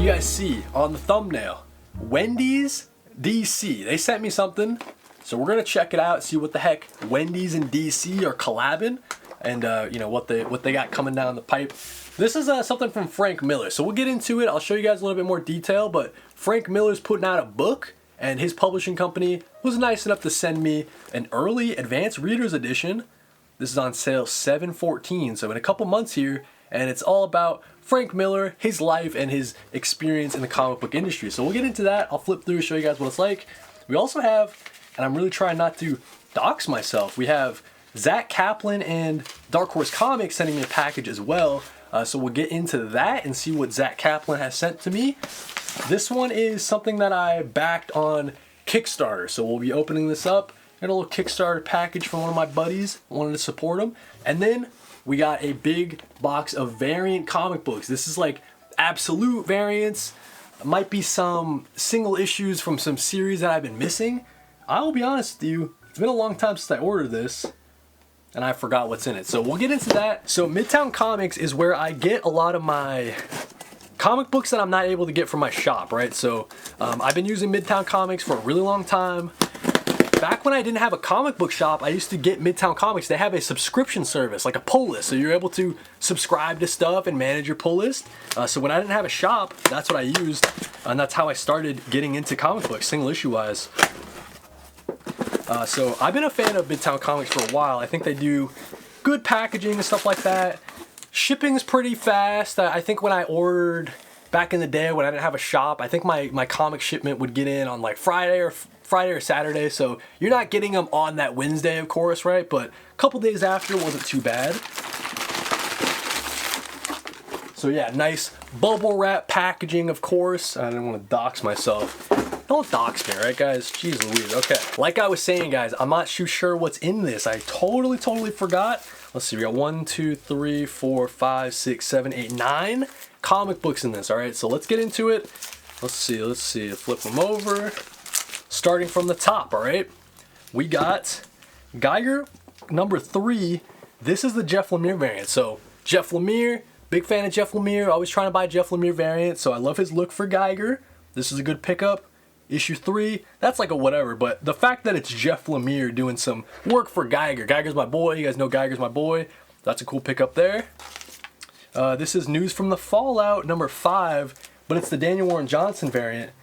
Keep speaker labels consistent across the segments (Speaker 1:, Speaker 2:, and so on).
Speaker 1: You guys see on the thumbnail, Wendy's DC. They sent me something, so we're gonna check it out, see what the heck Wendy's and DC are collabing, and you know what they got coming down the pipe. This is something from Frank Miller, so we'll get into it. I'll show you guys a little bit more detail, but Frank Miller's putting out a book, and his publishing company was nice enough to send me an early advanced reader's edition. This is on sale 7/14, so in a couple months here, and it's all about Frank Miller, his life, and his experience in the comic book industry. So we'll get into that. I'll flip through, show you guys what it's like. We also have, and I'm really trying not to dox myself, we have Zach Kaplan and Dark Horse Comics sending me a package as well. So we'll get into that and see what Zach Kaplan has sent to me. This one is something that I backed on Kickstarter, so we'll be opening this up. Got a little Kickstarter package from one of my buddies. Wanted to support him. And then we got a big box of variant comic books. This is like absolute variants. Might be some single issues from some series that I've been missing. I will be honest with you, it's been a long time since I ordered this, and I forgot what's in it. So we'll get into that. So Midtown Comics is where I get a lot of my comic books that I'm not able to get from my shop, right? So I've been using Midtown Comics for a really long time. Back when I didn't have a comic book shop, I used to get Midtown Comics. They have a subscription service, like a pull list. So you're able to subscribe to stuff and manage your pull list. So when I didn't have a shop, that's what I used. And that's how I started getting into comic books, single issue wise. So I've been a fan of Midtown Comics for a while. I think they do good packaging and stuff like that. Shipping's pretty fast. I think when I ordered back in the day when I didn't have a shop, I think my comic shipment would get in on like Friday or Saturday, so you're not getting them on that Wednesday, of course, right? But a couple days after wasn't too bad. So yeah, nice bubble wrap packaging, of course. I didn't want to dox myself. Don't dox me, right, guys? Jeez Louise. Okay, like I was saying, guys, I'm not too sure what's in this. I totally forgot. Let's see, we got 1, 2, 3, 4, 5, 6, 7, 8, 9 comic books in this, all right? So let's get into it. Let's see, flip them over. Starting from the top, all right? We got Geiger number 3. This is the Jeff Lemire variant. So Jeff Lemire, big fan of Jeff Lemire. Always trying to buy Jeff Lemire variant. So I love his look for Geiger. This is a good pickup. Issue 3, that's like a whatever, but the fact that it's Jeff Lemire doing some work for Geiger. Geiger's my boy. You guys know Geiger's my boy. That's a cool pickup there. This is News from the Fallout number 5, but it's the Daniel Warren Johnson variant.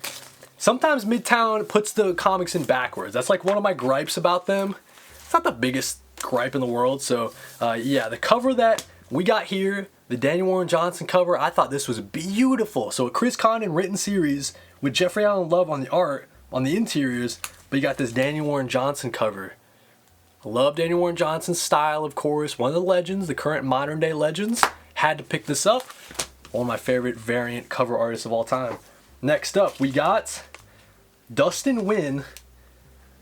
Speaker 1: Sometimes Midtown puts the comics in backwards. That's like one of my gripes about them. It's not the biggest gripe in the world. So yeah, the cover that we got here, the Daniel Warren Johnson cover, I thought this was beautiful. So a Chris Condon written series with Jeffrey Allen Love on the art, on the interiors, but you got this Daniel Warren Johnson cover. I love Daniel Warren Johnson's style, of course. One of the legends, the current modern day legends. Had to pick this up. One of my favorite variant cover artists of all time. Next up, we got Dustin Nguyen.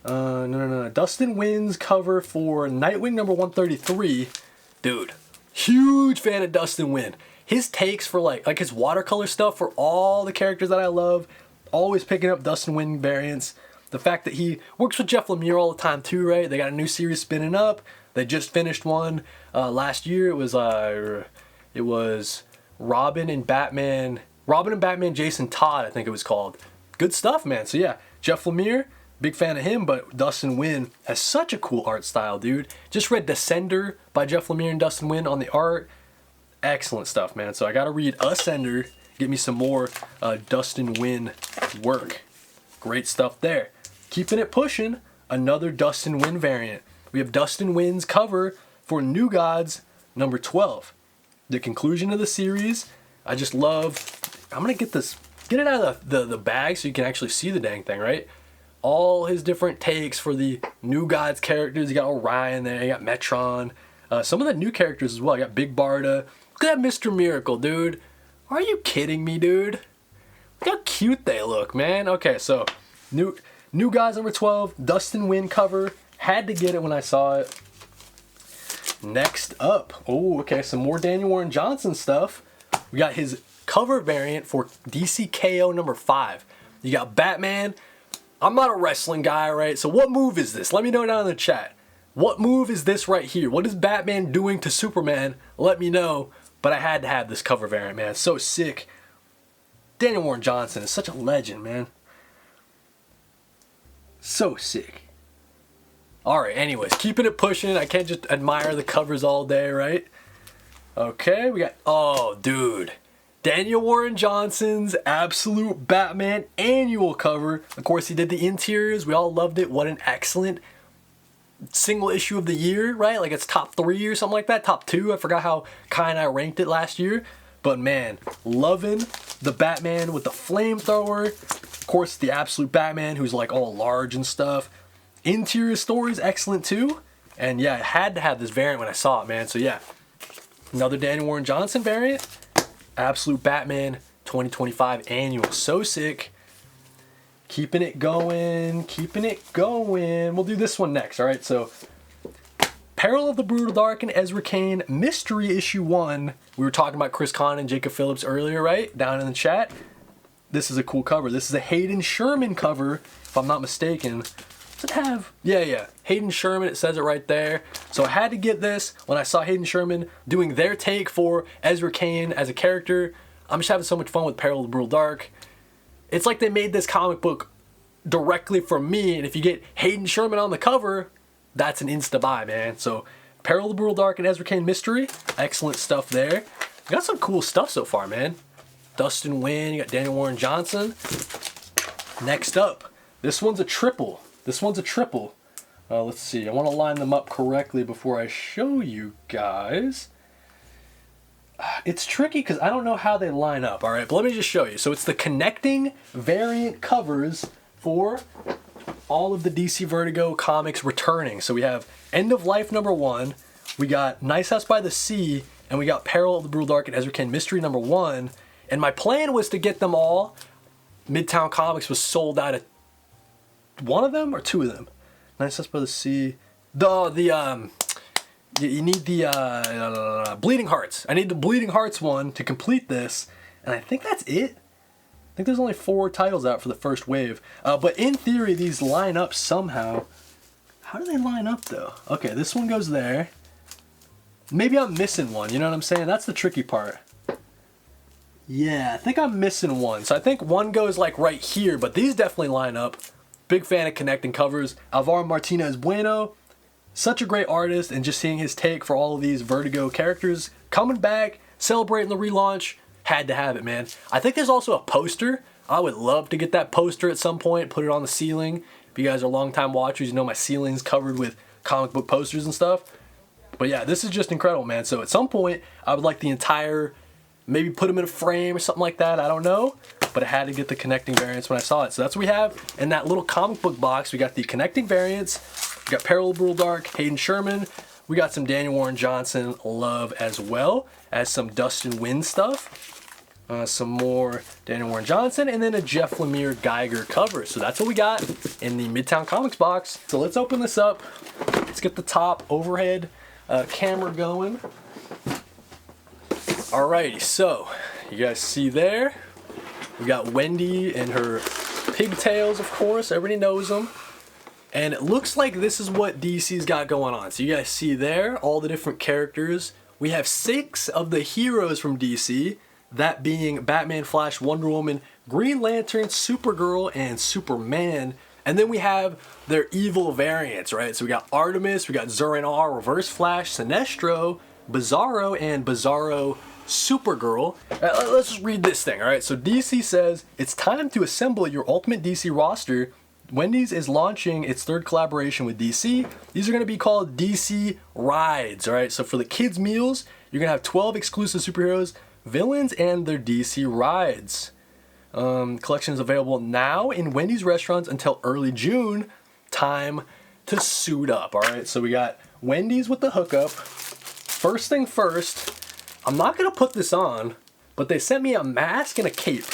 Speaker 1: Dustin Nguyen's cover for Nightwing number 133. Dude, huge fan of Dustin Nguyen. His takes for like his watercolor stuff for all the characters that I love. Always picking up Dustin Nguyen variants. The fact that he works with Jeff Lemire all the time too, right? They got a new series spinning up. They just finished one last year. It was Robin and Batman Jason Todd, I think it was called. Good stuff, man. So yeah, Jeff Lemire, big fan of him, but Dustin Nguyen has such a cool art style, dude. Just read Descender by Jeff Lemire and Dustin Nguyen on the art. Excellent stuff, man. So I gotta read Ascender, get me some more Dustin Nguyen work. Great stuff there. Keeping it pushing, another Dustin Nguyen variant. We have Dustin Nguyen's cover for New Gods number 12. The conclusion of the series. I just love, I'm gonna get it out of the bag so you can actually see the dang thing, right? All his different takes for the New Gods characters. You got Orion there, you got Metron. Some of the new characters as well. You got Big Barda. Look at that Mr. Miracle, dude. Are you kidding me, dude? Look how cute they look, man. Okay, so New Gods number 12, Dustin Nguyen cover. Had to get it when I saw it. Next up, oh, okay, some more Daniel Warren Johnson stuff. We got his cover variant for DC KO number 5. You got Batman. I'm not a wrestling guy, right? So what move is this? Let me know down in the chat. What move is this right here? What is Batman doing to Superman? Let me know. But I had to have this cover variant, man. It's so sick. Daniel Warren Johnson is such a legend, man. So sick. Alright, anyways, keeping it pushing. I can't just admire the covers all day, right? Okay, we got, oh, dude. Daniel Warren Johnson's Absolute Batman annual cover. Of course, he did the interiors. We all loved it. What an excellent single issue of the year, right? Like it's top 3 or something like that. Top 2. I forgot how Kai and I ranked it last year. But man, loving the Batman with the flamethrower. Of course, the Absolute Batman who's like all large and stuff. Interior story is excellent too. And yeah, I had to have this variant when I saw it, man. So yeah, another Daniel Warren Johnson variant. Absolute Batman 2025 annual. So sick. Keeping it going, keeping it going. We'll do this one next, all right? So, Peril of the Brutal Dark and Ezra Kane Mystery Issue 1. We were talking about Chris Kahn and Jacob Phillips earlier, right? Down in the chat. This is a cool cover. This is a Hayden Sherman cover, if I'm not mistaken. Does it have? Yeah. Hayden Sherman, it says it right there. So I had to get this when I saw Hayden Sherman doing their take for Ezra Kane as a character. I'm just having so much fun with Peril of the Brutal Dark. It's like they made this comic book directly for me, and if you get Hayden Sherman on the cover, that's an insta buy, man. So Peril of the Brutal Dark and Ezra Kane Mystery, excellent stuff there. You got some cool stuff so far, man. Dustin Nguyen, you got Daniel Warren Johnson. Next up, this one's a triple. Let's see, I want to line them up correctly before I show you guys. It's tricky because I don't know how they line up, all right? But let me just show you. So it's the connecting variant covers for all of the DC Vertigo comics returning. So we have End of Life #1, we got Nice House by the Sea, and we got Peril of the Brutal Dark and Ezra Kane Mystery #1. And my plan was to get them all. Midtown Comics was sold out of one of them or two of them. Nice House by the Sea. You need the Bleeding Hearts. I need the Bleeding Hearts one to complete this, and I think that's it. I think there's only 4 titles out for the first wave. But in theory, these line up somehow. How do they line up though? Okay, this one goes there. Maybe I'm missing one, you know what I'm saying? That's the tricky part. Yeah, I think I'm missing one. So I think one goes like right here, but these definitely line up. Big fan of connecting covers. Alvaro Martinez Bueno, such a great artist, and just seeing his take for all of these Vertigo characters coming back, celebrating the relaunch, had to have it, man. I think there's also a poster. I would love to get that poster at some point, put it on the ceiling. If you guys are longtime watchers, you know my ceiling's covered with comic book posters and stuff. But yeah, this is just incredible, man. So at some point, I would like the entire, maybe put them in a frame or something like that, I don't know. But I had to get the connecting variants when I saw it. So that's what we have in that little comic book box. We got the connecting variants. We got Peril of the Brutal Dark, Hayden Sherman. We got some Daniel Warren Johnson love as well as some Dustin Nguyen stuff. Some more Daniel Warren Johnson, and then a Jeff Lemire Geiger cover. So that's what we got in the Midtown Comics box. So let's open this up. Let's get the top overhead camera going. Alrighty, so you guys see there, we got Wendy and her pigtails, of course. Everybody knows them. And it looks like this is what DC's got going on. So you guys see there, all the different characters. We have 6 of the heroes from DC, that being Batman, Flash, Wonder Woman, Green Lantern, Supergirl, and Superman. And then we have their evil variants, right? So we got Artemis, we got Zur-En-Arrh, Reverse Flash, Sinestro, Bizarro, and Bizarro Supergirl. Let's just read this thing, all right? So DC says, it's time to assemble your ultimate DC roster. Wendy's is launching its 3rd collaboration with DC. These are going to be called DC Rides, all right? So for the kids' meals, you're going to have 12 exclusive superheroes, villains, and their DC Rides. Collection is available now in Wendy's restaurants until early June. Time to suit up, all right? So we got Wendy's with the hookup. First thing first, I'm not going to put this on, but they sent me a mask and a cape,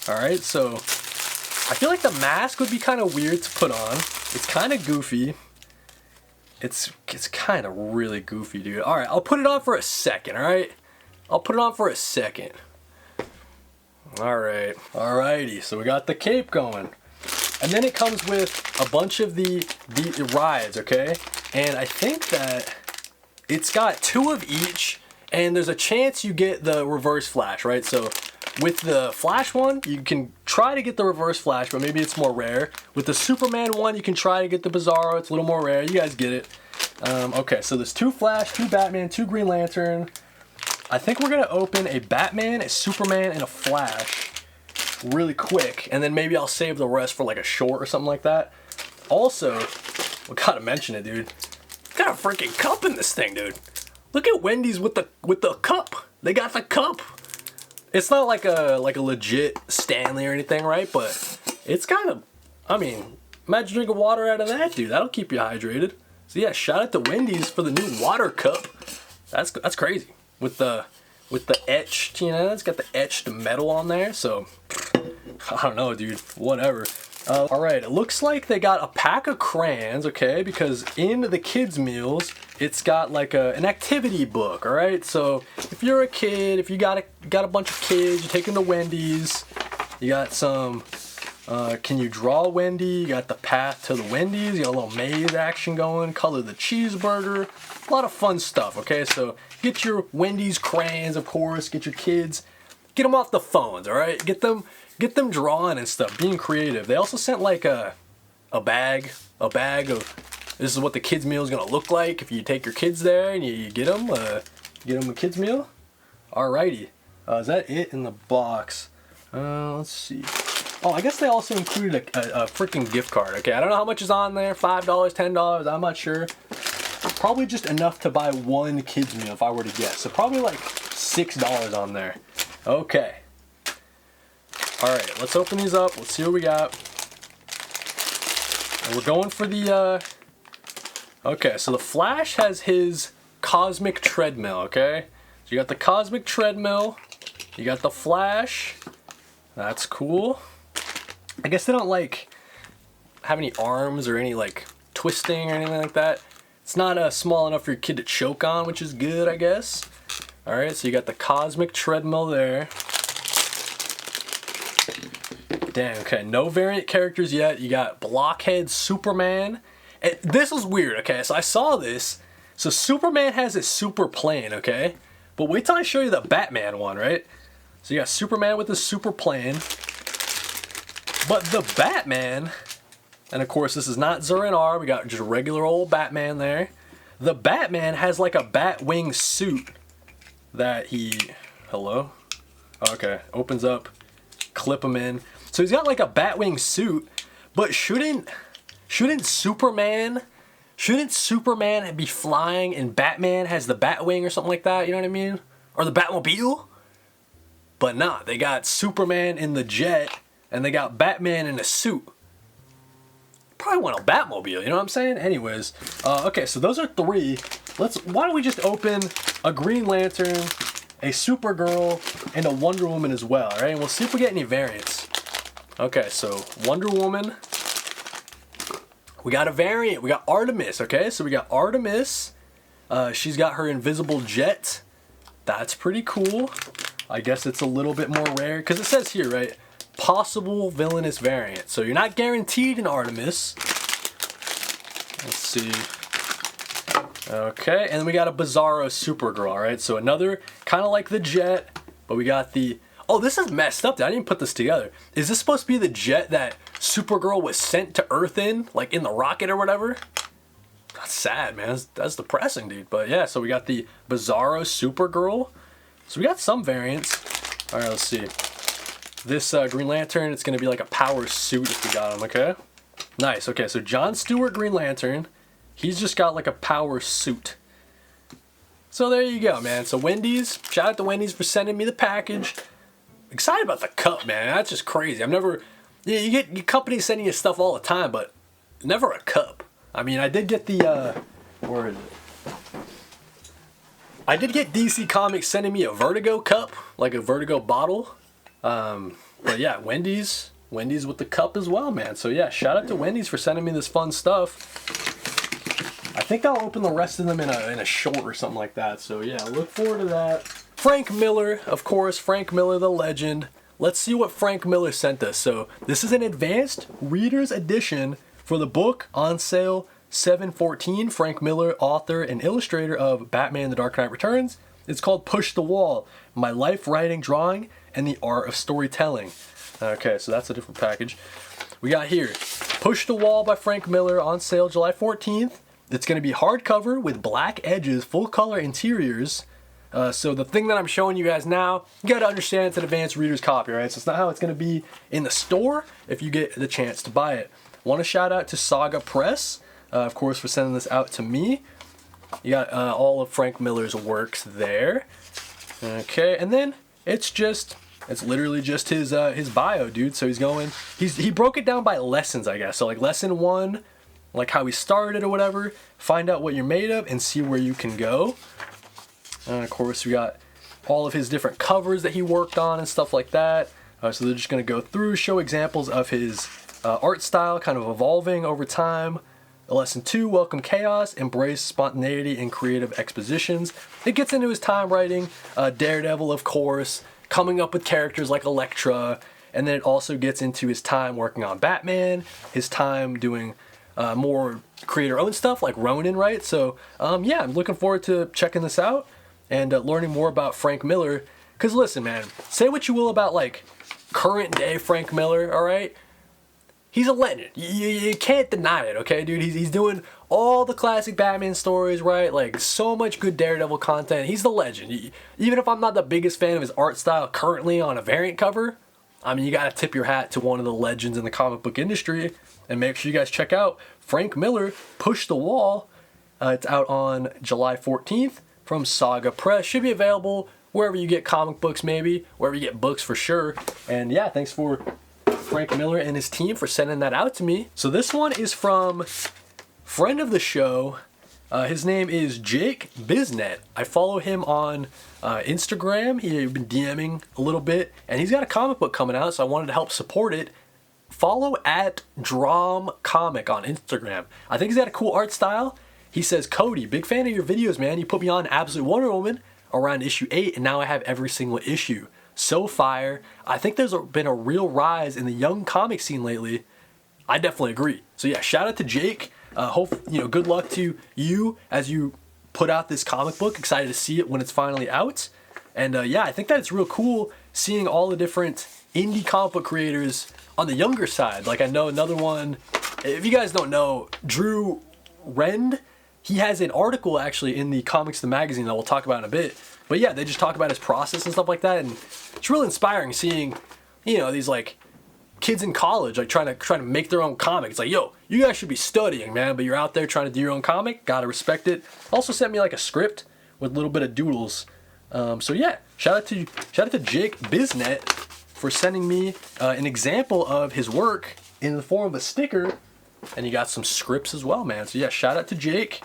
Speaker 1: all right? So I feel like the mask would be kind of weird to put on. It's kind of goofy. It's kind of really goofy, dude. All right, I'll put it on for a second, all right? I'll put it on for a second. All right, alrighty, so we got the cape going. And then it comes with a bunch of the rides, okay? And I think that it's got 2 of each, and there's a chance you get the Reverse Flash, right? So With the Flash one, you can try to get the Reverse Flash, but maybe it's more rare. With the Superman one, you can try to get the Bizarro. It's a little more rare. You guys get it. Okay, so there's 2 Flash, 2 Batman, 2 Green Lantern. I think we're going to open a Batman, a Superman, and a Flash really quick. And then maybe I'll save the rest for like a short or something like that. Also, we gotta mention it, dude. Got a freaking cup in this thing, dude. Look at Wendy's with the cup. They got the cup. It's not like a legit Stanley or anything, right? But it's kind of, I mean, imagine drinking water out of that, dude. That'll keep you hydrated. So yeah, shout out to Wendy's for the new water cup. That's crazy. With the etched, you know, it's got the etched metal on there. So I don't know, dude. Whatever. All right, it looks like they got a pack of crayons, okay? Because in the kids' meals, it's got like an activity book, all right? So if you're a kid, if you got a bunch of kids, you're taking the Wendy's, you got some, can you draw Wendy? You got the path to the Wendy's, you got a little maze action going, color the cheeseburger, a lot of fun stuff, okay? So get your Wendy's crayons, of course, get your kids, get them off the phones, all right? Get them drawing and stuff, being creative. They also sent like a bag of, this is what the kids meal is gonna look like if you take your kids there and you get them a kids meal. Alrighty, is that it in the box? Let's see. Oh, I guess they also included a freaking gift card. Okay, I don't know how much is on there, $5, $10, I'm not sure. Probably just enough to buy one kids meal if I were to guess. So probably like $6 on there. Okay. Alright, let's open these up. Let's see what we got. And we're going for the, okay, so the Flash has his Cosmic Treadmill, okay? So you got the Cosmic Treadmill. You got the Flash. That's cool. I guess they don't, like, have any arms or any, like, twisting or anything like that. It's not small enough for your kid to choke on, which is good, I guess. Alright, so you got the Cosmic Treadmill there. Damn, okay, no variant characters yet. You got Blockhead Superman. And this is weird, okay? So I saw this. So Superman has his super plane, okay? But wait till I show you the Batman one, right? So you got Superman with his super plane. But the Batman, and of course this is not Zur-En-Arrh, we got just regular old Batman there. The Batman has like a Batwing suit that he, hello? Okay, opens up, clip him in. So he's got like a Batwing suit, but shouldn't Superman be flying and Batman has the Batwing or something like that, you know what I mean? Or the Batmobile? But nah, they got Superman in the jet and they got Batman in a suit. Probably want a Batmobile, you know what I'm saying? Anyways, okay, so those are 3. Why don't we just open a Green Lantern, a Supergirl, and a Wonder Woman as well, all right? And we'll see if we get any variants. Okay, so Wonder Woman. We got a variant. We got Artemis, okay? So we got Artemis. She's got her invisible jet. That's pretty cool. I guess it's a little bit more rare because it says here, right? Possible villainous variant. So you're not guaranteed an Artemis. Let's see. Okay, and then we got a Bizarro Supergirl, all right? So another kind of like the jet, but we got the... Oh, this is messed up, dude. I didn't put this together. Is this supposed to be the jet that Supergirl was sent to Earth in? Like in the rocket or whatever? That's sad, man. That's depressing, dude. But yeah, so we got the Bizarro Supergirl. So we got some variants. All right, let's see. This Green Lantern, it's going to be like a power suit if we got him, okay? Nice. Okay, so John Stewart Green Lantern. He's just got like a power suit. So there you go, man. So Wendy's, shout out to Wendy's for sending me the package. Excited about the cup, man. That's just crazy. I've never, yeah, you get your companies sending you stuff all the time, but never a cup. I mean, I did get the, where is it? I did get DC Comics sending me a Vertigo cup, like a Vertigo bottle. But yeah, Wendy's with the cup as well, man. So yeah, shout out to Wendy's for sending me this fun stuff. I think I'll open the rest of them in a short or something like that. So yeah, look forward to that. Frank Miller, of course, Frank Miller, the legend. Let's see what Frank Miller sent us. So this is an advanced reader's edition for the book on sale 7/14. Frank Miller, author and illustrator of Batman: The Dark Knight Returns. It's called Push the Wall, My Life Writing, Drawing, and the art of storytelling. Okay, so that's a different package. We got here, Push the Wall by Frank Miller, on sale July 14th. It's going to be hardcover with black edges, full color interiors. So the thing that I'm showing you guys now, you got to understand it's an advanced reader's copy, right? So it's not how it's going to be in the store if you get the chance to buy it. Want to shout out to Saga Press, of course, for sending this out to me. You got all of Frank Miller's works there. Okay, and then it's literally just his bio, dude. So he broke it down by lessons, I guess. So like lesson 1, like how he started or whatever, find out what you're made of and see where you can go. And of course, we got all of his different covers that he worked on and stuff like that. So they're just going to go through, show examples of his art style kind of evolving over time. Lesson 2, Welcome Chaos, Embrace Spontaneity and Creative Expositions. It gets into his time writing Daredevil, of course, coming up with characters like Elektra, and then it also gets into his time working on Batman, his time doing more creator-owned stuff like Ronin, right? So yeah, I'm looking forward to checking this out and learning more about Frank Miller. Because listen, man, say what you will about like current day Frank Miller, all right? He's a legend. You can't deny it, okay, dude? He's doing all the classic Batman stories, right? Like, so much good Daredevil content. He's the legend. Even if I'm not the biggest fan of his art style currently on a variant cover, I mean, you gotta tip your hat to one of the legends in the comic book industry. And make sure you guys check out Frank Miller, Push the Wall. It's out on July 14th from Saga Press. Should be available wherever you get comic books, maybe. Wherever you get books, for sure. And yeah, thanks for Frank Miller and his team for sending that out to me. So this one is from friend of the show. His name is Jake Biznet. I follow him on Instagram. He's been DMing a little bit, and he's got a comic book coming out, so I wanted to help support it. Follow at Drom Comic on Instagram. I think he's got a cool art style. He says, Kody, big fan of your videos, man. You put me on Absolute Wonder Woman around issue 8, and now I have every single issue. So fire. I think there's been a real rise in the young comic scene lately. I definitely agree. So yeah, shout out to Jake. Good luck to you as you put out this comic book. Excited to see it when it's finally out. And yeah, I think that it's real cool seeing all the different indie comic book creators on the younger side. Like I know another one, if you guys don't know, Drew Rend, he has an article actually in the Comics the Magazine that we'll talk about in a bit. But yeah, they just talk about his process and stuff like that, and it's really inspiring seeing, these like kids in college like trying to make their own comic. It's like, yo, you guys should be studying, man, but you're out there trying to do your own comic. Gotta respect it. Also sent me like a script with a little bit of doodles. So yeah, shout out to Jake Biznet for sending me an example of his work in the form of a sticker, and you got some scripts as well, man. So yeah, shout out to Jake.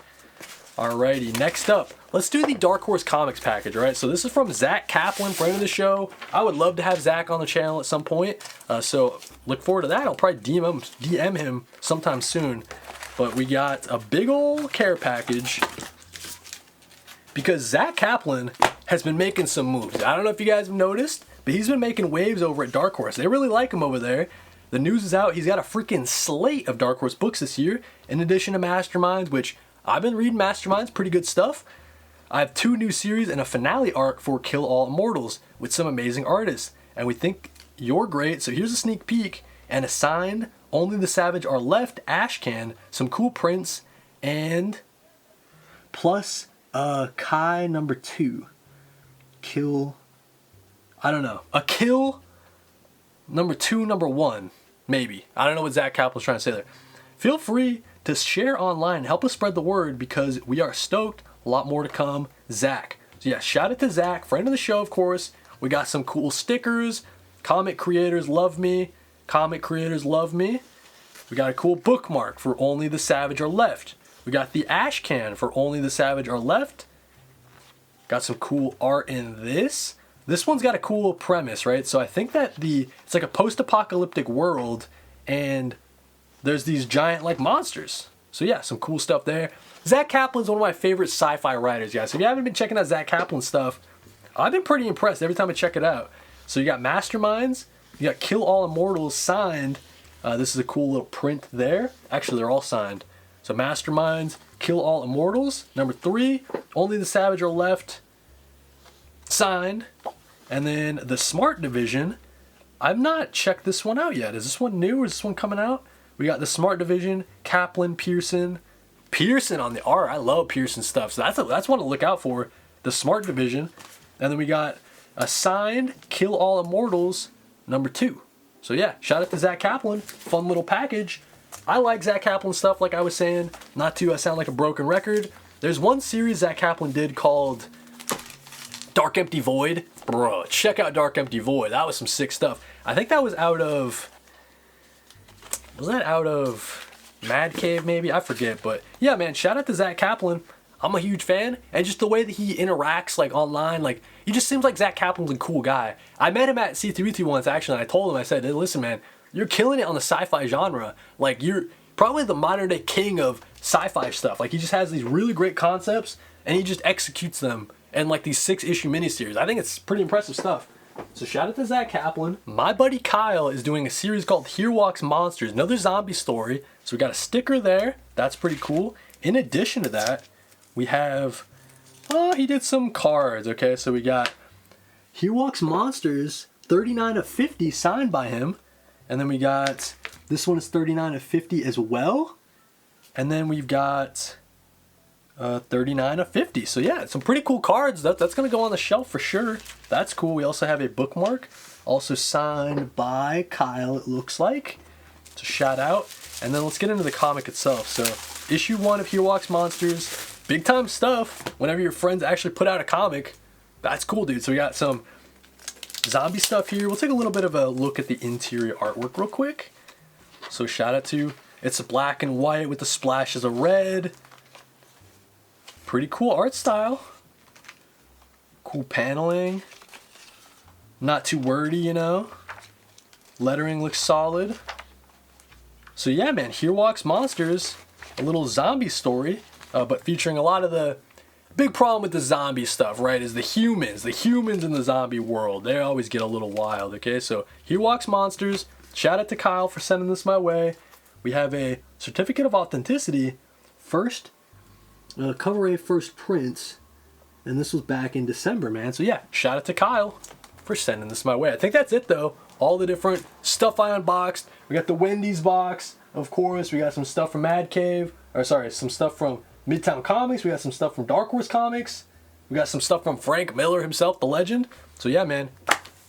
Speaker 1: Alrighty, next up, let's do the Dark Horse Comics package, all right? So this is from Zach Kaplan, friend of the show. I would love to have Zach on the channel at some point, so look forward to that. I'll probably DM him sometime soon. But we got a big old care package because Zach Kaplan has been making some moves. I don't know if you guys have noticed, but he's been making waves over at Dark Horse. They really like him over there. The news is out. He's got a freaking slate of Dark Horse books this year, in addition to Masterminds, which I've been reading Masterminds, pretty good stuff. I have 2 new series and a finale arc for Kill All Immortals with some amazing artists. And we think you're great, so here's a sneak peek and a signed Only the Savage Are Left ash can, some cool prints, and plus Kai number 2. Kill, I don't know, a Kill number 2, number 1, maybe. I don't know what Zach Kaplan's trying to say there. Feel free to share online and help us spread the word because we are stoked. A lot more to come. Zach. So yeah, shout out to Zach, friend of the show, of course. We got some cool stickers. Comic creators love me. Comic creators love me. We got a cool bookmark for Only the Savage Are Left. We got the ash can for Only the Savage Are Left. Got some cool art in this. This one's got a cool premise, right? So I think that it's like a post-apocalyptic world, and there's these giant like monsters. So yeah, some cool stuff there. Zach Kaplan's one of my favorite sci-fi writers, guys. So if you haven't been checking out Zach Kaplan stuff, I've been pretty impressed every time I check it out. So you got Masterminds, you got Kill All Immortals signed. This is a cool little print there. Actually, they're all signed. So Masterminds, Kill All Immortals, number 3, Only the Savage Are Left, signed. And then the Smart Division, I've not checked this one out yet. Is this one new or is this one coming out? We got the Smart Division, Kaplan, Pearson. Pearson on the art. I love Pearson stuff. So that's one to look out for. The Smart Division. And then we got a signed Kill All Immortals #2. So yeah, shout out to Zach Kaplan. Fun little package. I like Zach Kaplan stuff, like I was saying. Not to sound like a broken record. There's one series Zach Kaplan did called Dark Empty Void. Bro, check out Dark Empty Void. That was some sick stuff. I think that was out of... Was that out of Mad Cave maybe? I forget. But yeah, man, shout out to Zach Kaplan. I'm a huge fan. And just the way that he interacts like online, like he just seems like Zach Kaplan's a cool guy. I met him at C3 once actually, and I told him, I said, hey, listen, man, you're killing it on the sci-fi genre. Like you're probably the modern day king of sci-fi stuff. Like he just has these really great concepts and he just executes them in like these 6-issue miniseries. I think it's pretty impressive stuff. So shout out to Zach Kaplan. My buddy Kyle is doing a series called Here Walks Monsters, another zombie story. So we got a sticker there. That's pretty cool. In addition to that, we have, he did some cards, okay? So we got Here Walks Monsters, 39 of 50 signed by him. And then we got, this one is 39 of 50 as well. And then we've got 39 of 50. So yeah, some pretty cool cards. That's going to go on the shelf for sure. That's cool. We also have a bookmark, also signed by Kyle, it looks like. So shout out. And then let's get into the comic itself. So issue 1 of Here Walks Monsters. Big time stuff. Whenever your friends actually put out a comic, that's cool, dude. So we got some zombie stuff here. We'll take a little bit of a look at the interior artwork real quick. So shout out to, it's black and white with the splashes of red. Pretty cool art style. Cool paneling. Not too wordy, you know. Lettering looks solid. So yeah, man, Here Walks Monsters. A little zombie story, but featuring a lot of the big problem with the zombie stuff, right, is the humans in the zombie world. They always get a little wild, okay? So Here Walks Monsters. Shout out to Kyle for sending this my way. We have a certificate of authenticity. First, cover A first prints. And this was back in December, man. So yeah, shout out to Kyle for sending this my way. I think that's it though. All the different stuff I unboxed. We got the Wendy's box, of course. We got some stuff from Mad Cave. Or sorry, some stuff from Midtown Comics. We got some stuff from Dark Horse Comics. We got some stuff from Frank Miller himself, the legend. So yeah, man,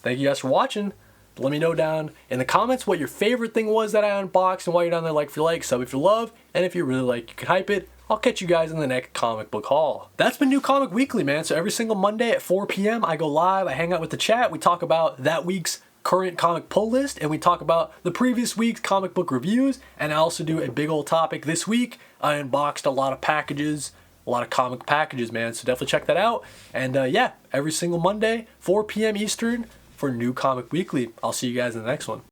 Speaker 1: thank you guys for watching. Let me know down in the comments what your favorite thing was that I unboxed, and while you're down there, like if you like, sub if you love, and if you really like, you can hype it. I'll catch you guys in the next comic book haul. That's been New Comic Weekly, man. So every single Monday at 4 p.m. I go live, I hang out with the chat, we talk about that week's current comic pull list, and we talk about the previous week's comic book reviews, and I also do a big old topic this week. I unboxed a lot of packages, a lot of comic packages, man, so definitely check that out. And yeah, every single Monday, 4 p.m. Eastern for New Comic Weekly. I'll see you guys in the next one.